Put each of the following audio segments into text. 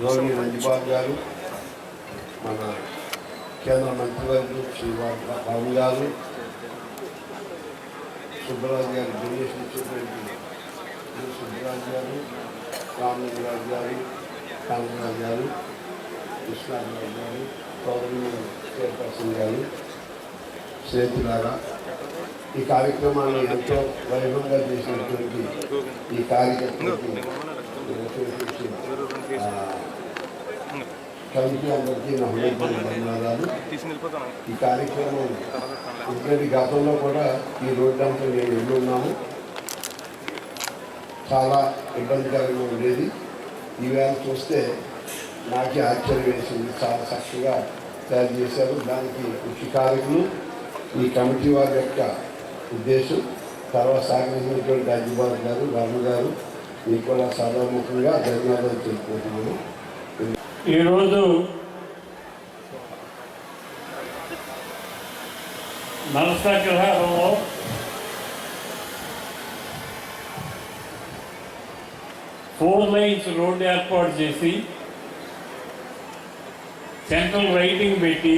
గౌరవనీయ నందిబాబు గారు, మన కేంద్ర మంత్రివర్యులు శ్రీ బాబు గారు, సుబ్బరాజు గారు, డొనేషన్ ఇచ్చినటువంటి సుబ్బరాజు గారు, రామలింగరాజు గారు, కాంతరాజు గారు, కృష్ణారాజు గారు, సోదరులు చైర్పర్సన్ గారు, స్నేహితులారా, ఈ కార్యక్రమాన్ని ఎంతో వైభవంగా చేసినటువంటి ఈ కార్యక్రమానికి కమిటీ అందరికీ నా హృదయపూర్వక ధన్యవాదాలు. ఈ కార్యక్రమం ఇద్దరి గతంలో కూడా ఈ రోడ్డు అంతా మేము వెళ్ళి ఉన్నాము. చాలా ఇబ్బందికరంగా ఉండేది. ఈవేళ చూస్తే నాకే ఆశ్చర్యం వేసింది. చాలా చక్కగా తయారు చేశారు. దానికి ముఖ్య కారకులు ఈ కమిటీ వారి యొక్క ఉద్దేశం. తర్వాత సహకరించినటువంటి నందిబాబు గారు, వర్మ గారు, మీకు కూడా సభాముఖంగా ధన్యవాదాలు తెలుపుకుంటున్నాను. ఈరోజు నరసాగ్రహంలో ఫోర్ లైన్స్ రోడ్డు ఏర్పాటు చేసి సెంట్రల్ రైటింగ్ పెట్టి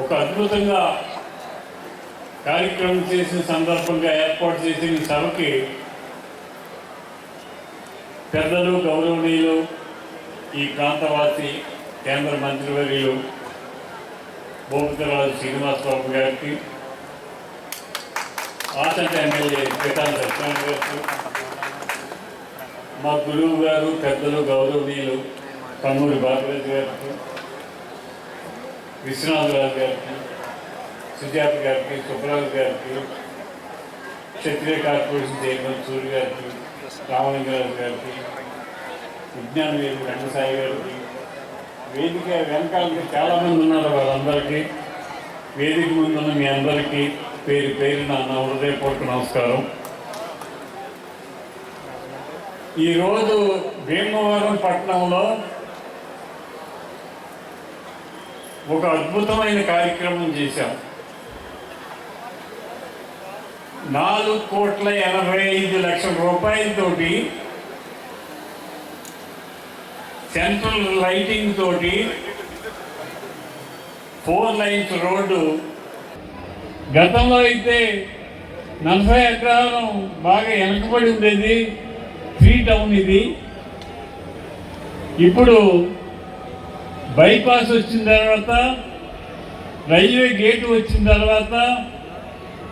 ఒక అద్భుతంగా కార్యక్రమం చేసిన సందర్భంగా ఏర్పాటు చేసిన సభకి పెద్దలు, గౌరవనీయులు, ఈ ప్రాంతవాసి కేంద్ర మంత్రివర్యులు భూపతిరాజు శ్రీనివాసబాబు గారికి, ఆచంట ఎమ్మెల్యే పీతాల సత్యనారాయణ గారికి, మా గురువు గారు, పెద్దలు, గౌరవనీయులు కన్నూరి బాలరాజు గారికి, విశ్వనాథరాజు గారికి, సుజాత గారికి, సుబ్బరాజు గారికి, క్షత్రియ కార్పొరేషన్ చైర్మన్ సూర్య గారికి, రామలింగరాజు గారికి, విజ్ఞాన వేదిక రంగసాయి గారికి, వేదిక వెనకాలకి చాలామంది ఉన్నారు. వాళ్ళందరికీ, వేదిక ముందున్న మీ అందరికీ పేరు పేరున నా హృదయపూర్వక నమస్కారం. ఈరోజు భీమవరం పట్టణంలో ఒక అద్భుతమైన కార్యక్రమం చేశాం. 4,85,00,000 రూపాయలతోటి సెంట్రల్ లైటింగ్ తోటి 4 లైన్స్ రోడ్డు. గతంలో అయితే 40 ఎకరాలు బాగా వెనకబడి ఉండేది, ఫ్రీ టౌన్ ఇది. ఇప్పుడు బైపాస్ వచ్చిన తర్వాత, రైల్వే గేటు వచ్చిన తర్వాత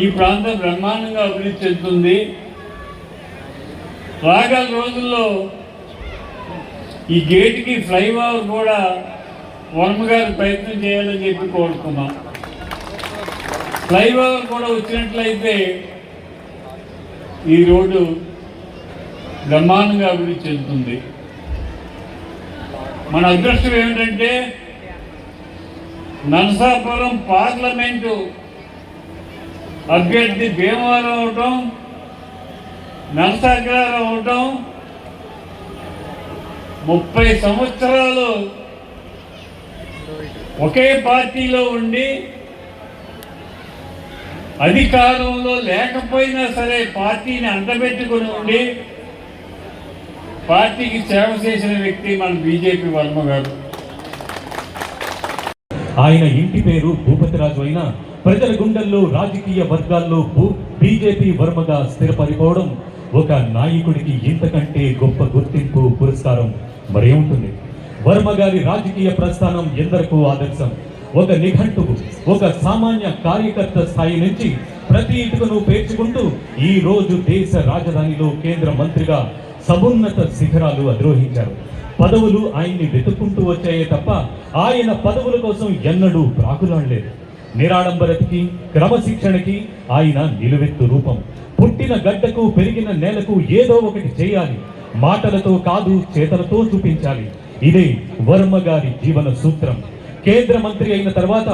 ఈ ప్రాంతం బ్రహ్మాండంగా అభివృద్ధి చెందుతుంది. రాగల రోజుల్లో ఈ గేటుకి ఫ్లైఓవర్ కూడా వర్మ గారు ప్రయత్నం చేయాలని చెప్పి కోరుకున్నాం. ఫ్లైఓవర్ కూడా వచ్చినట్లయితే ఈ రోడ్డు బ్రహ్మాండంగా అభివృద్ధి చెందుతుంది. మన అదృష్టం ఏమిటంటే నరసాపురం పార్లమెంటు అభ్యర్థి భీమవరం అవటం, నరసాగ్రహారం అవటం, 30 సంవత్సరాలు ఒకే పార్టీలో ఉండి అధికారంలో లేకపోయినా సరే పార్టీని అంటబెట్టుకుని ఉండి పార్టీకి సేవ చేసిన వ్యక్తి మన బీజేపీ వర్మ గారు. ఆయన ఇంటి పేరు భూపతిరాజు అయినా ప్రజల గుండెల్లో, రాజకీయ వర్గాల్లో బీజేపీ వర్మగా స్థిరపడిపోవడం ఒక నాయకుడికి ఇంతకంటే గొప్ప గుర్తింపు, పురస్కారం మరేముంటుంది. వర్మ గారి రాజకీయ ప్రస్థానం ఎందరికో ఆదర్శం. ఒక నిఘంటువు, ఒక సామాన్య కార్యకర్త స్థాయి నుంచి ప్రతి ఇటుకను పేర్చుకుంటూ ఈ రోజు దేశ రాజధానిలో కేంద్ర మంత్రిగా సమున్నత శిఖరాలు అధిరోహించారు. పదవులు ఆయన్ని వెతుక్కుంటూ వచ్చాయే తప్ప ఆయన పదవుల కోసం ఎన్నడూ ప్రాకులాడలేదు. నిరాడంబరతకి, క్రమశిక్షణకి ఆయన నిలువెత్తు రూపం. పుట్టిన గడ్డకు, పెరిగిన నేలకు ఏదో ఒకటి చేయాలి, మాటలతో కాదు చేతలతో చూపించాలి. ఇదే వర్మ గారి జీవన సూత్రం. కేంద్ర మంత్రి అయిన తర్వాత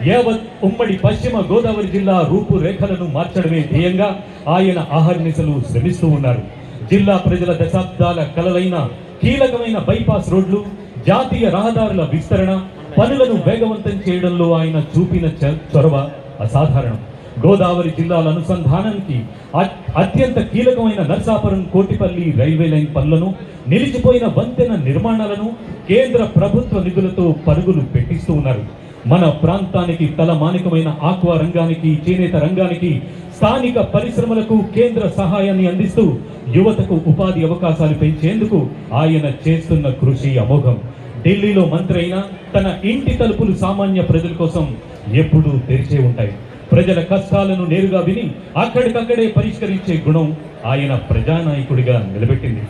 యావత్ ఉమ్మడి పశ్చిమ గోదావరి జిల్లా రూపురేఖలను మార్చడమే ధ్యేయంగా ఆయన అహర్నిశలు శ్రమిస్తూ ఉన్నారు. జిల్లా ప్రజల దశాబ్దాల కలలైన కీలకమైన బైపాస్ రోడ్లు, జాతీయ రహదారుల విస్తరణ పనులను వేగవంతం చేయడంలో ఆయన చూపిన చొరవ అసాధారణం. గోదావరి జిల్లాల అనుసంధానానికి అత్యంత కీలకమైన నర్సాపురం కోటిపల్లి రైల్వే లైన్ పనులను, నిలిచిపోయిన వంతెన నిర్మాణాలను కేంద్ర ప్రభుత్వ నిధులతో పరుగులు పెట్టిస్తూ ఉన్నారు. మన ప్రాంతానికి తలమానికమైన ఆక్వా రంగానికి, చేనేత రంగానికి, స్థానిక పరిశ్రమలకు కేంద్ర సహాయాన్ని అందిస్తూ యువతకు ఉపాధి అవకాశాలు పెంచేందుకు ఆయన చేస్తున్న కృషి అమోఘం. ఢిల్లీలో మంత్రి అయినా తన ఇంటి తలుపులు సామాన్య ప్రజల కోసం ఎప్పుడూ తెరిచే ఉంటాయి. ప్రజల కష్టాలను నేరుగా విని అక్కడికక్కడే పరిష్కరించే గుణం ఆయన ప్రజానాయకుడిగా నిలబెట్టింది.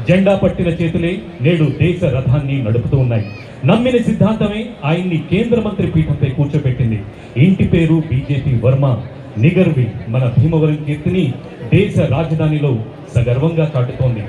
జెండా పట్టిన చేతులే నేడు దేశ రథాన్ని నడుపుతూ ఉన్నాయి. నమ్మిన సిద్ధాంతమే ఆయన్ని కేంద్ర మంత్రి పీఠంపై కూర్చోబెట్టింది. ఇంటి పేరు బీజేపీ వర్మ. నిగర్వి మన భీమవరం కీర్తిని దేశ రాజధానిలో సగర్వంగా చాటుతోంది.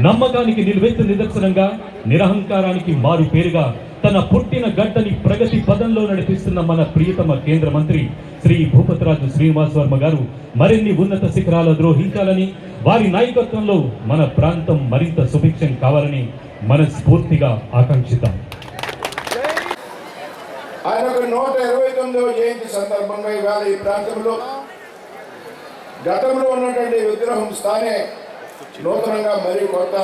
నమ్మకానికి నిలువెత్తు నిదర్శనంగా, నిరహంకారానికి మారు పేరుగా తన పుట్టిన గడ్డని ప్రగతి పదంలో నడిపిస్తున్న మన ప్రియతమ కేంద్ర మంత్రి శ్రీ భూపతిరాజు శ్రీనివాస్ వర్మ గారు మరిన్ని ఉన్నత శిఖరాలు అధిరోహించాలని, వారి నాయకత్వంలో మన ప్రాంతం మరింత సుభిక్షం కావాలని మనస్ఫూర్తిగా ఆకాంక్షిద్దాం. ఆయన 129వ జయంతి సందర్భంగా ఇవాళ ఈ ప్రాంతంలో గతంలో ఉన్నటువంటి విగ్రహం స్థానే నూతనంగా మరియు కొత్త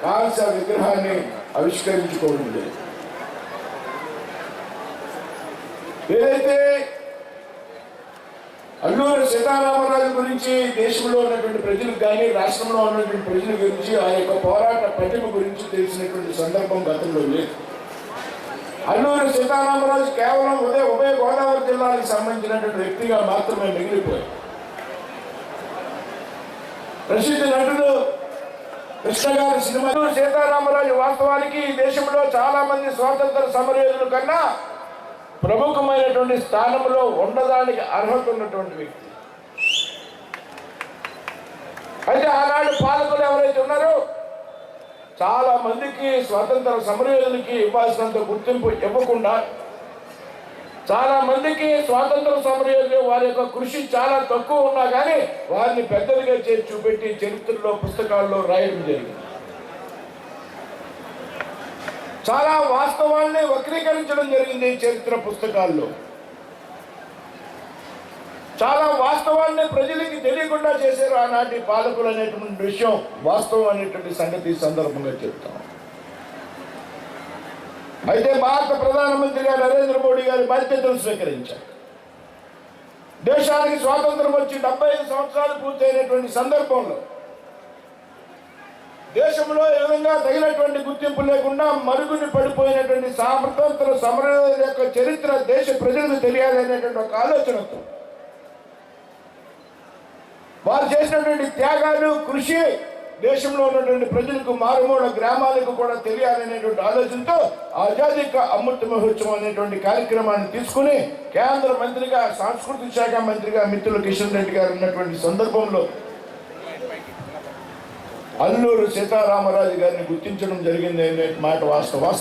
కాంస్య విగ్రహాన్ని ఆవిష్కరించుకోవడం లేదు. ఏదైతే అల్లూరి సీతారామరాజు గురించి దేశంలో ఉన్నటువంటి ప్రజలకు కానీ, రాష్ట్రంలో ఉన్నటువంటి ప్రజల గురించి, ఆ యొక్క పోరాట పటిమ గురించి తెలిసినటువంటి సందర్భం గతంలో లేదు. అల్లూరి సీతారామరాజు కేవలం ఉభయ గోదావరి జిల్లాలకు సంబంధించినటువంటి వ్యక్తిగా మాత్రమే మిగిలిపోయారు. ప్రసిద్ధ నటుడు కృష్ణ గారి సినిమా సీతారామరాజు వాస్తవానికి ఈ దేశంలో చాలా మంది స్వాతంత్ర సమరయోధుల కన్నా ప్రముఖమైనటువంటి స్థానంలో ఉండడానికి అర్హత ఉన్నటువంటి వ్యక్తి. అయితే ఆనాడు పాలకులు ఎవరైతే ఉన్నారో చాలా మందికి స్వాతంత్ర సమరయోధులకి ఇవ్వాల్సినంత గుర్తింపు ఇవ్వకుండా, చాలా మందికి స్వాతంత్ర సమరయోధులు వారి యొక్క కృషి చాలా తక్కువ ఉన్నా కానీ వారిని పెద్దలుగా చేసి చూపెట్టి చరిత్రలో పుస్తకాల్లో రాయడం జరిగింది. చాలా వాస్తవాల్ని వక్రీకరించడం జరిగింది ఈ చరిత్ర పుస్తకాల్లో. చాలా వాస్తవాల్ని ప్రజలకి తెలియకుండా చేశారు ఆనాటి పాలకులు అనేటువంటి విషయం వాస్తవం అనేటువంటి సంగతి సందర్భంగా చెప్తాం. అయితే భారత ప్రధానమంత్రిగా నరేంద్ర మోడీ గారి బాధ్యతలు స్వీకరించారు. దేశానికి స్వాతంత్రం వచ్చి 75 సంవత్సరాలు పూర్తయినటువంటి సందర్భంలో దేశంలో ఏ విధంగా తగినటువంటి గుర్తింపు లేకుండా మరుగుని పడిపోయినటువంటి స్వాతంత్ర సమరయోధుల యొక్క చరిత్ర దేశ ప్రజలకు తెలియాలనేటువంటి ఒక ఆలోచనతో వారు చేసినటువంటి త్యాగాలు, కృషి దేశంలో ఉన్నటువంటి ప్రజలకు, మారుమూల గ్రామాలకు కూడా తెలియాలనేటువంటి ఆలోచనతో ఆజాదీ కా అమృత మహోత్సవం అనేటువంటి కార్యక్రమాన్ని తీసుకుని కేంద్ర మంత్రిగా, సాంస్కృతిక శాఖ మంత్రిగా మిత్రులు కిషన్ రెడ్డి గారు ఉన్నటువంటి సందర్భంలో అల్లూరు సీతారామరాజు గారిని గుర్తించడం జరిగింది అనే మాట వాస్తవం.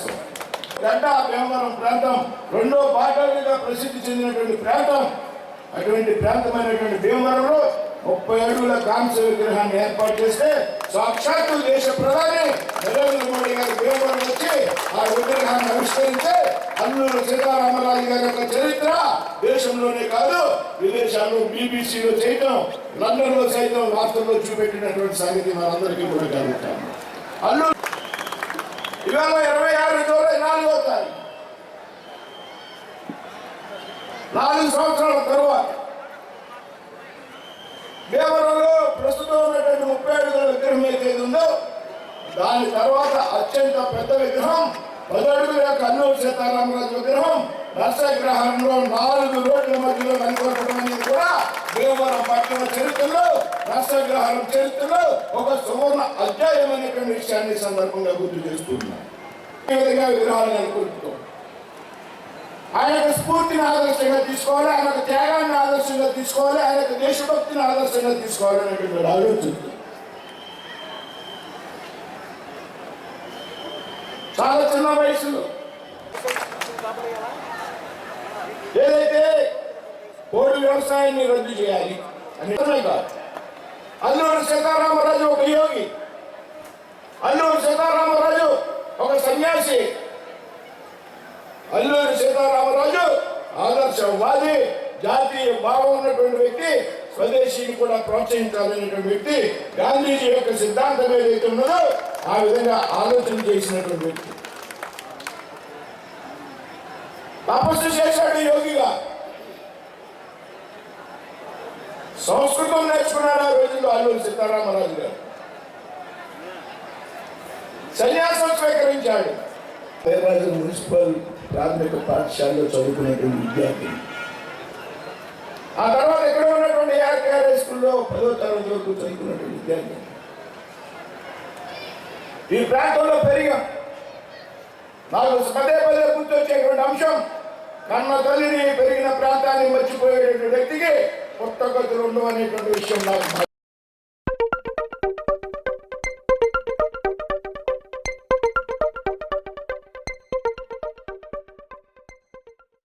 భీమవరం ప్రాంతం రెండో భాగాలుగా ప్రసిద్ధి చెందినటువంటి ప్రాంతం. అటువంటి ప్రాంతమైనటువంటి భీమవరంలో 30 అడుగుల కాంస్య విగ్రహాన్ని ఏర్పాటు చేస్తే సాక్షాత్తు దేశ ప్రధాని నరేంద్ర మోడీ గారు భీమవరం వచ్చి ఆ విగ్రహాన్ని ఆవిష్కరిస్తే అల్లూరు సీతారామరాజు గారి యొక్క చరిత్ర దేశంలోనే కాదు విదేశాల్లో బీబీసీలో చేయటం, లండన్లో సైతం వార్తల్లో చూపెట్టినటువంటి సంగతి మనందరికీ కూడా జరుగుతాం. అల్లూరు ఇవాళ 26 జూలై 4వ తారీఖు 4 సంవత్సరాల తరువాత భీమవరంలో ప్రస్తుతం ఉన్నటువంటి 30 అడుగుల విగ్రహం ఏదైతే ఉందో దాని తర్వాత అత్యంత పెద్ద విగ్రహం 10 అడుగుల అల్లూరి సీతారామరాజు విగ్రహం నర్సగ్రహంలో 4 రోడ్ల మధ్యలో కనుగొనడం అనేది కూడా భీమవరం పట్టణ చరిత్రలో, నర్సగ్రహం చరిత్రలో ఒక సువర్ణ అధ్యాయం అనేటువంటి విషయాన్ని సందర్భంగా గుర్తు చేస్తున్నాం. ఈ విధంగా విగ్రహాలు నెలకొల్పుతాం. ఆయన యొక్క స్ఫూర్తిని ఆదర్శంగా తీసుకోవాలి, ఆయన యొక్క త్యాగాన్ని ఆదర్శంగా తీసుకోవాలి, ఆయన యొక్క దేశభక్తిని ఆదర్శంగా తీసుకోవాలి అనేటువంటి ఆలోచన. చాలా చిన్న వయసులో ఏదైతే పోడు వ్యవసాయాన్ని రద్దు చేయాలి అని కాదు. అల్లూరి సీతారామరాజు ఒక యోగి, అల్లూరి సీతారామరాజు ఒక సన్యాసి, అల్లూరి సీతారామరాజు ఆదర్శవాది, జాతీయ భావం ఉన్నటువంటి వ్యక్తి, స్వదేశీని కూడా ప్రోత్సహించాలనేటువంటి వ్యక్తి, గాంధీజీ యొక్క సిద్ధాంతం ఏదైతే ఉన్నదో ఆ విధంగా ఆలోచన చేసినటువంటి వ్యక్తి. తపస్సు చేశాడు యోగిగా, సంస్కృతం నేర్చుకున్నాడు ఆ రోజుల్లో అల్లూరి సీతారామరాజు గారు. సన్యాసం స్వీకరించాడు. పేర్రాజు మున్సిపల్ ప్రాథమిక పాఠశాలలో చదువుకున్నటువంటి విద్యార్థి. ఆ తర్వాత ఎక్కడ ఉన్నటువంటి ఆర్కేఆర్ఐ స్కూల్లో 10వ తరగతి వరకు చదువుకున్నటువంటి విద్యార్థి. ఈ ప్రాంతంలో పెరిగాం. నాకు పదే పదే గుర్తొచ్చేటువంటి అంశం, కన్న తల్లిని పెరిగిన ప్రాంతాన్ని మర్చిపోయేటువంటి వ్యక్తికి పుట్టగతులు ఉండవు అనేటువంటి విషయం నాకు